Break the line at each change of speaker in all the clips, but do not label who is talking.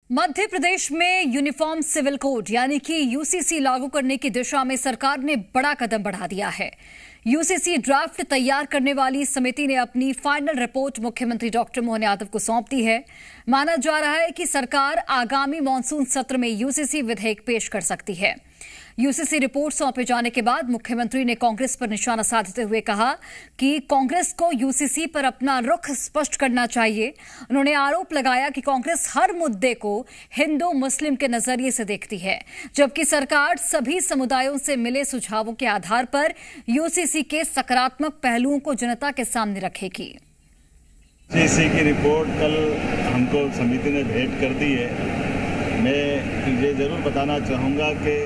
मध्य प्रदेश में uniform civil code यानी कि यूसीसी लागू करने की दिशा में सरकार ने बड़ा कदम बढ़ा दिया है। यूसीसी ड्राफ्ट तैयार करने वाली समिति ने अपनी फाइनल रिपोर्ट मुख्यमंत्री डॉक्टर मोहन यादव को सौंप दी है। माना जा रहा है कि सरकार आगामी मॉनसून सत्र में यूसीसी विधेयक पेश कर सकती है। यूसीसी रिपोर्ट सौंपे जाने के बाद मुख्यमंत्री ने कांग्रेस पर निशाना साधते हुए कहा कि कांग्रेस को यूसीसी पर अपना रुख स्पष्ट करना चाहिए। उन्होंने आरोप लगाया कि कांग्रेस हर मुद्दे को हिंदू मुस्लिम के नजरिए से देखती है, जबकि सरकार सभी समुदायों से मिले सुझावों के आधार पर यूसीसी के सकारात्मक पहलुओं को जनता के सामने रखेगी।
यूसीसी की रिपोर्ट कल हमको समिति ने भेंट कर दी है। मैं ये जरूर बताना चाहूँगा कि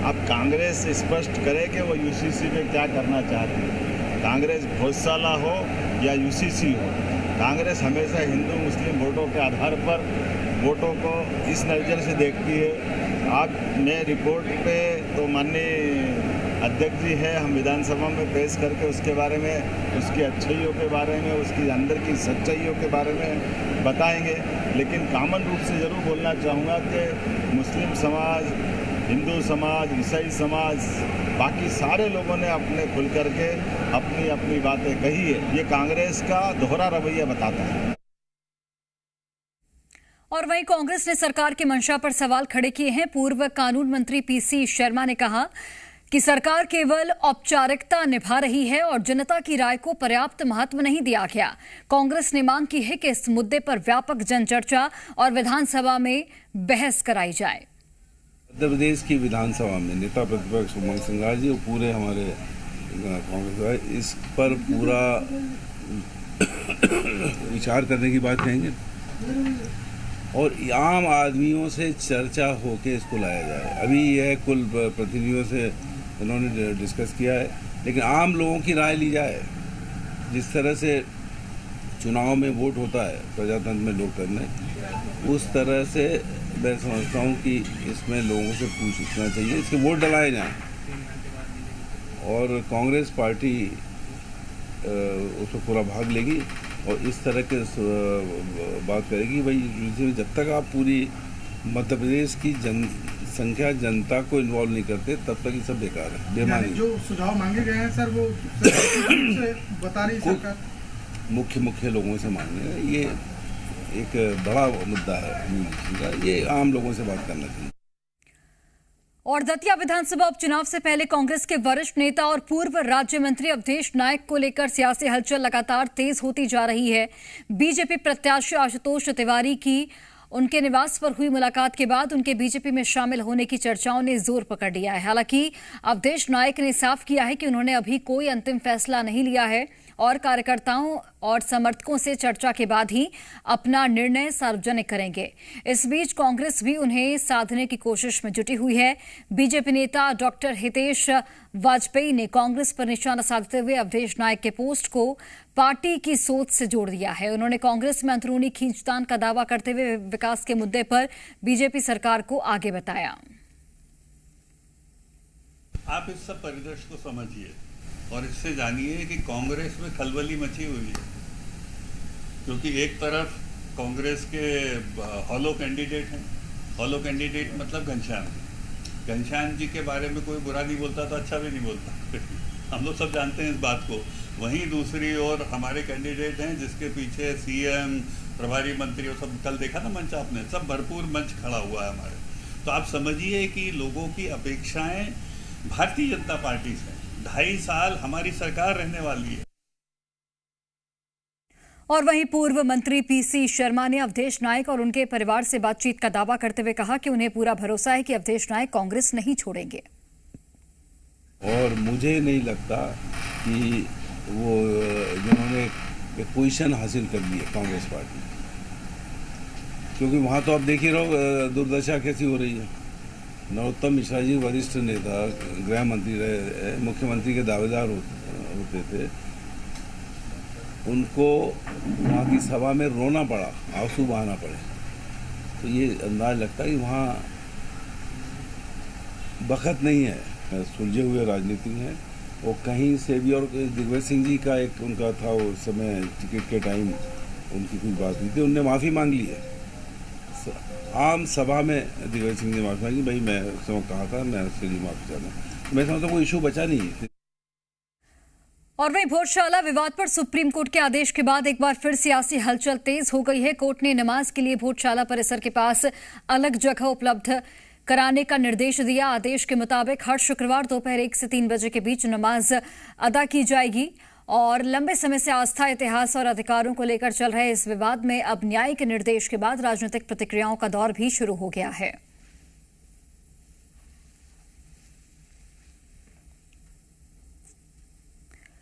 अब कांग्रेस स्पष्ट करे कि वो यूसीसी पे क्या करना चाहती है। कांग्रेस भोजशाला हो या यूसीसी हो, कांग्रेस हमेशा हिंदू मुस्लिम वोटों के आधार पर वोटों को इस नज़र से देखती है। आज मैं रिपोर्ट पे तो माननीय अध्यक्ष जी है, हम विधानसभा में पेश करके उसके बारे में, उसकी अच्छाइयों के बारे में, उसकी अंदर की सच्चाइयों के बारे में बताएंगे। लेकिन कॉमन रूप से ज़रूर बोलना चाहूँगा कि मुस्लिम समाज, हिंदू समाज, ईसाई समाज, बाकी सारे लोगों ने अपने खुल करके अपनी अपनी बातें कही है। ये कांग्रेस का दोहरा रवैया बताता है।
और वहीं कांग्रेस ने सरकार की मंशा पर सवाल खड़े किए हैं। पूर्व कानून मंत्री पीसी शर्मा ने कहा कि सरकार केवल औपचारिकता निभा रही है और जनता की राय को पर्याप्त महत्व नहीं दिया गया। कांग्रेस ने मांग की है कि इस मुद्दे पर व्यापक जनचर्चा और विधानसभा में बहस कराई जाए।
मध्य प्रदेश की विधानसभा में नेता प्रतिपक्ष उमंग सिंघार जी और पूरे हमारे कांग्रेस इस पर पूरा विचार करने की बात कहेंगे और आम आदमियों से चर्चा होके इसको लाया जाए। अभी यह कुल प्रतिनिधियों से इन्होंने डिस्कस किया है, लेकिन आम लोगों की राय ली जाए। जिस तरह से चुनाव में वोट होता है प्रजातंत्र में, लोकतंत्र में, उस तरह से मैं समझता हूँ कि इसमें लोगों से पूछना चाहिए, इसके वोट डलाए जाएं और कांग्रेस पार्टी उसमें पूरा भाग लेगी और इस तरह के बात करेगी। भाई जब तक आप पूरी मध्य प्रदेश की जनसंख्या जनता को इन्वॉल्व नहीं करते तब तक ये सब बेकार है, बेमानी। जो सुझाव मांगे गए हैं सर, वो से बता रही सरकार मुख्य लोगों से मांगे। ये एक बड़ा मुद्दा है, ये आम लोगों से बात करना चाहिए।
और दतिया विधानसभा उपचुनाव से पहले कांग्रेस के वरिष्ठ नेता और पूर्व राज्य मंत्री अवधेश नायक को लेकर सियासी हलचल लगातार तेज होती जा रही है। बीजेपी प्रत्याशी आशुतोष तिवारी की उनके निवास पर हुई मुलाकात के बाद उनके बीजेपी में शामिल होने की चर्चाओं ने जोर पकड़ लिया है। हालांकि अवधेश नायक ने साफ किया है कि उन्होंने अभी कोई अंतिम फैसला नहीं लिया है और कार्यकर्ताओं और समर्थकों से चर्चा के बाद ही अपना निर्णय सार्वजनिक करेंगे। इस बीच कांग्रेस भी उन्हें साधने की कोशिश में जुटी हुई है। बीजेपी नेता डॉक्टर हितेश वाजपेयी ने कांग्रेस पर निशाना साधते हुए अवधेश नायक के पोस्ट को पार्टी की सोच से जोड़ दिया है। उन्होंने कांग्रेस में अंदरूनी खींचतान का दावा करते हुए विकास के मुद्दे पर बीजेपी सरकार को आगे बताया।
आप इस सब परिदृश्य को समझिए और इससे जानिए कि कांग्रेस में खलबली मची हुई है, क्योंकि एक तरफ कांग्रेस के हॉलो कैंडिडेट हैं। हॉलो कैंडिडेट मतलब घनश्याम जी के बारे में कोई बुरा नहीं बोलता तो अच्छा भी नहीं बोलता हम लोग सब जानते हैं इस बात को। वहीं दूसरी ओर हमारे कैंडिडेट हैं जिसके पीछे सीएम, प्रभारी मंत्री, और सब कल देखा ना मंच आपने, सब भरपूर मंच खड़ा हुआ है हमारे। तो आप समझिए कि लोगों की अपेक्षाएं भारतीय जनता पार्टी से 2.5 साल हमारी सरकार रहने वाली है।
और वहीं पूर्व मंत्री पीसी शर्मा ने अवधेश नायक और उनके परिवार से बातचीत का दावा करते हुए कहा कि उन्हें पूरा भरोसा है कि अवधेश नायक कांग्रेस नहीं छोड़ेंगे।
और मुझे नहीं लगता कि वो जिन्होंने एक पोजीशन हासिल कर ली है कांग्रेस पार्टी, क्योंकि वहाँ तो आप देख ही रहो दुर्दशा कैसी हो रही है। नरोत्तम मिश्रा जी वरिष्ठ नेता, गृह मंत्री रहे, मुख्यमंत्री के दावेदार होते थे, उनको वहाँ की सभा में रोना पड़ा, आंसू बहाना पड़े। तो ये अंदाज लगता है कि वहाँ बखत नहीं है, सुलझे हुए राजनीति हैं वो कहीं से भी। और दिग्विजय सिंह जी का एक उनका था उस समय टिकट के टाइम उनकी कुछ बात हुई थी, उनने माफ़ी मांग ली है आम सभा में दिग्विजय सिंह ने माफी मांगी, भाई मैं उस समय कहा था, मैं उसके लिए माफी चाहता हूँ। मैं समझता हूँ कोई इशू बचा नहीं है।
और वहीं भोजशाला विवाद पर सुप्रीम कोर्ट के आदेश के बाद एक बार फिर सियासी हलचल तेज हो गई है। कोर्ट ने नमाज के लिए भोजशाला परिसर के पास अलग जगह उपलब्ध कराने का निर्देश दिया। आदेश के मुताबिक हर शुक्रवार दोपहर 1 से 3 बजे के बीच नमाज अदा की जाएगी। और लंबे समय से आस्था, इतिहास और अधिकारों को लेकर चल रहे इस विवाद में अब न्याय के निर्देश के बाद राजनीतिक प्रतिक्रियाओं का दौर भी शुरू हो गया है।